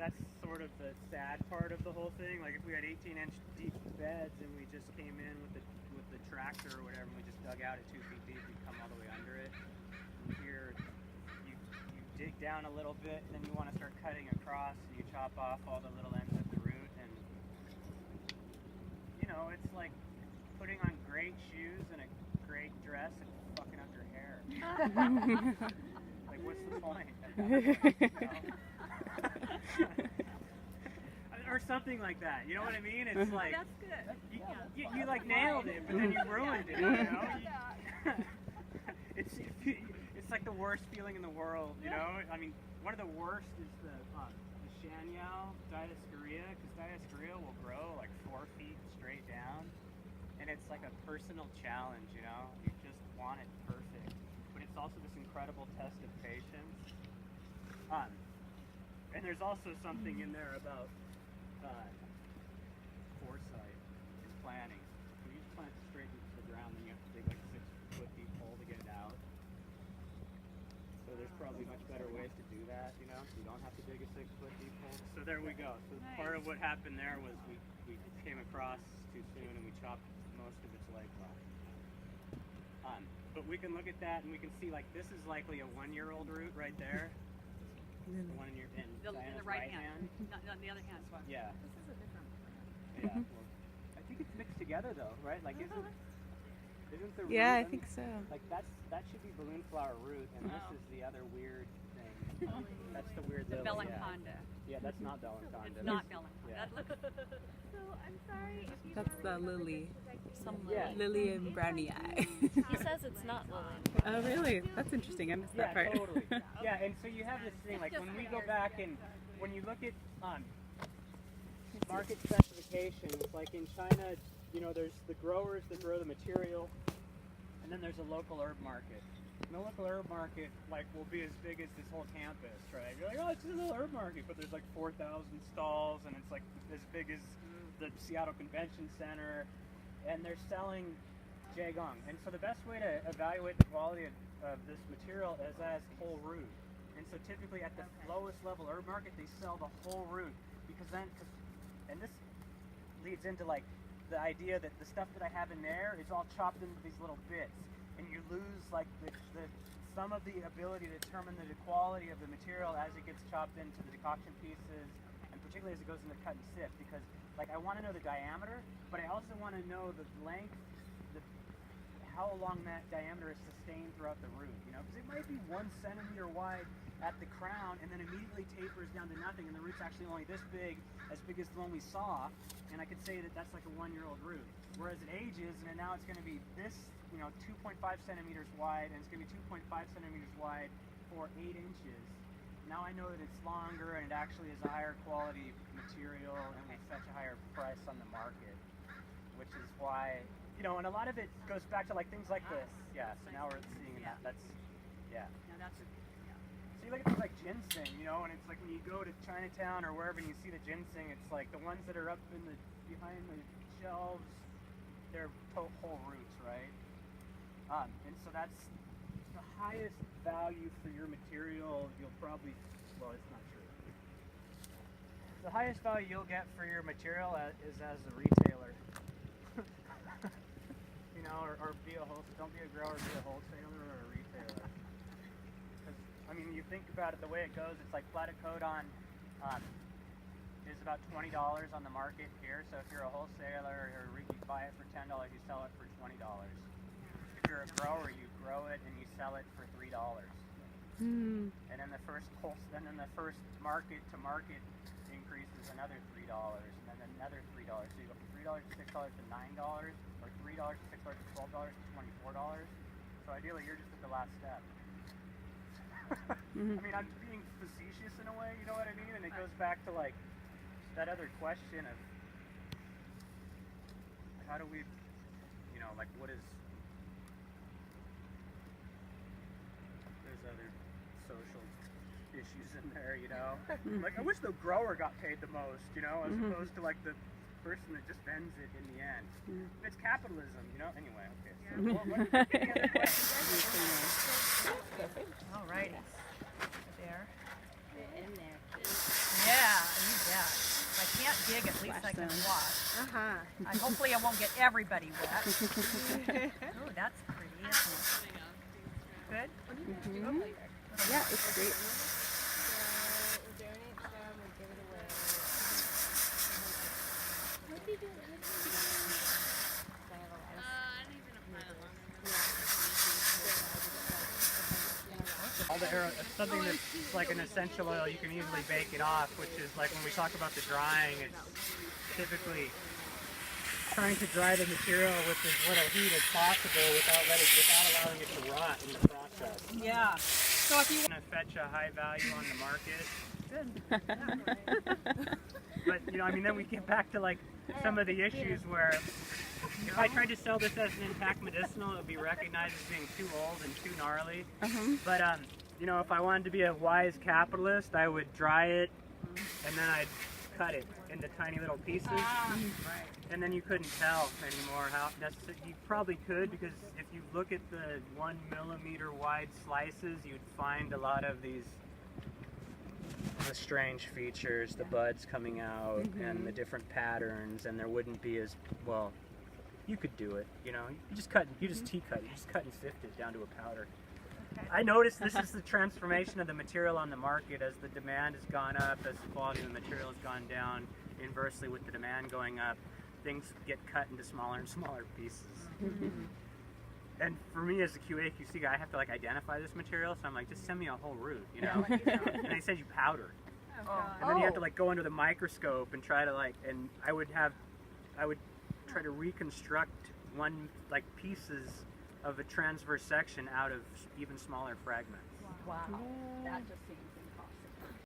that's sort of the sad part of the whole thing. Like if we had 18-inch deep beds and we just came in with the tractor or whatever, and we just dug out at 2 feet deep, we'd come all the way under it. And here, you dig down a little bit, and then you want to start cutting across, and you chop off all the little ends of the root, and you know, it's like putting on great shoes and a great dress and fucking up your hair. Like, what's the point? Or something like that. You know what I mean? It's like That's good. you like nailed it, but then you ruined it. You know? It's like the worst feeling in the world. You know? I mean, one of the worst is the Shanyao Diascorea, because Diascorea will grow like 4 feet straight down, and it's like a personal challenge. You know? You just want it perfect, but it's also this incredible test of patience. And there's also something in there about foresight and planning. When you plant it straight into the ground, then you have to dig like a 6 foot deep hole to get it out. So there's probably much better ways to do that, you know? You don't have to dig a 6 foot deep hole. So there we go. So part of what happened there was we came across too soon and we chopped most of its legs off. But we can look at that and we can see like this is likely a 1-year-old root right there. The one in Diana's right hand. Not the other hand. Yeah. This is a different plant. Yeah. Well, I think it's mixed together though, right? Like isn't the root? Yeah, I think so. Like that should be balloon flower root, and this is the other weird thing. That's the weird The lily. Belanconda. Yeah, that's not Belanconda. It's not Belanconda. Yeah. That looks So I'm sorry if you That's the lily. some Yeah. Lily and brownie eye. He says it's not lily. Oh, really? That's interesting. I missed Yeah, that part. totally. Yeah, and so you have this thing like when we go back and when you look at market specifications, like in China, you know, there's the growers that grow the material, and then there's a local herb market. And the local herb market like will be as big as this whole campus, right? You're like, oh, it's just a little herb market, but there's like 4,000 stalls, and it's like as big as the Seattle Convention Center, and they're selling Jie Geng. And so the best way to evaluate the quality of this material is as whole root. And so typically at the lowest level herb market, they sell the whole root because then, and this leads into like the idea that the stuff that I have in there is all chopped into these little bits, and you lose like some of the ability to determine the quality of the material as it gets chopped into the decoction pieces, and particularly as it goes into cut and sift, because like I want to know the diameter, but I also want to know the length, how long that diameter is sustained throughout the root, you know, because it might be 1 centimeter wide at the crown and then immediately tapers down to nothing, and the root's actually only this big as the one we saw, and I could say that that's like a 1-year-old root. Whereas it ages, and now it's going to be this, you know, 2.5 centimeters wide, and it's going to be 2.5 centimeters wide for 8 inches. Now I know that it's longer, and it actually is a higher quality material, and will fetch a higher price on the market, which is why, you know, and a lot of it goes back to like things like this. Yeah, so now we're seeing that. That's, yeah. No, that's a, So you look at things like ginseng, you know, and it's like when you go to Chinatown or wherever and you see the ginseng, it's like the ones that are up in behind the shelves, they're whole roots, right? And so that's the highest value for your material. You'll probably, well, it's not true. The highest value you'll get for your material is as a retailer. You know, or be a wholesaler. Don't be a grower, be a wholesaler or a retailer. Because, I mean, you think about it, the way it goes, it's like platicodon is about $20 on the market here. So if you're a wholesaler or you buy it for $10, you sell it for $20. If you're a grower, you grow it and you sell it for $3. And then the first market to market increase is another $3, and then another $3. So you go from $3 to $6 to $9, or $3 to $6 to $12 to $24. So ideally, you're just at the last step. I mean, I'm being facetious in a way, you know what I mean? And it goes back to like that other question of how do we, you know, like what is, there's other social issues in there, you know? Like I wish the grower got paid the most, you know, as opposed to like the person that just vends it in the end. It's capitalism, you know? Anyway, okay. So any other questions? all righty. There. In there. Yeah, you bet. If I can't dig, at least I can Splash wash. Uh-huh. Hopefully I won't get everybody wet. Oh, that's pretty, isn't it? Good? Yeah, it's great. All the something that's like an essential oil, you can easily bake it off, which is like when we talk about the drying, it's typically trying to dry the material with as little heat as possible without allowing it to rot in the process. Yeah. So if you It's going to fetch a high value on the market. Good. But you know, I mean, then we get back to like some of the issues where if I tried to sell this as an intact medicinal, it would be recognized as being too old and too gnarly. But you know, if I wanted to be a wise capitalist, I would dry it and then I'd cut it into tiny little pieces. And then you couldn't tell anymore how necessary. You probably could, because if you look at the 1 millimeter wide slices, you'd find a lot of the strange features, the buds coming out and the different patterns, and there wouldn't be as well. You could do it, you know. You just cut and sift it down to a powder. I noticed this is the transformation of the material on the market as the demand has gone up, as the quality of the material has gone down. Inversely, with the demand going up, things get cut into smaller and smaller pieces. And for me as a QA/QC guy, I have to like identify this material, so I'm like, just send me a whole root, you know. And they said you powder, and then you have to like go under the microscope and try to like, and I would try to reconstruct pieces of a transverse section out of even smaller fragments. Wow. That just seems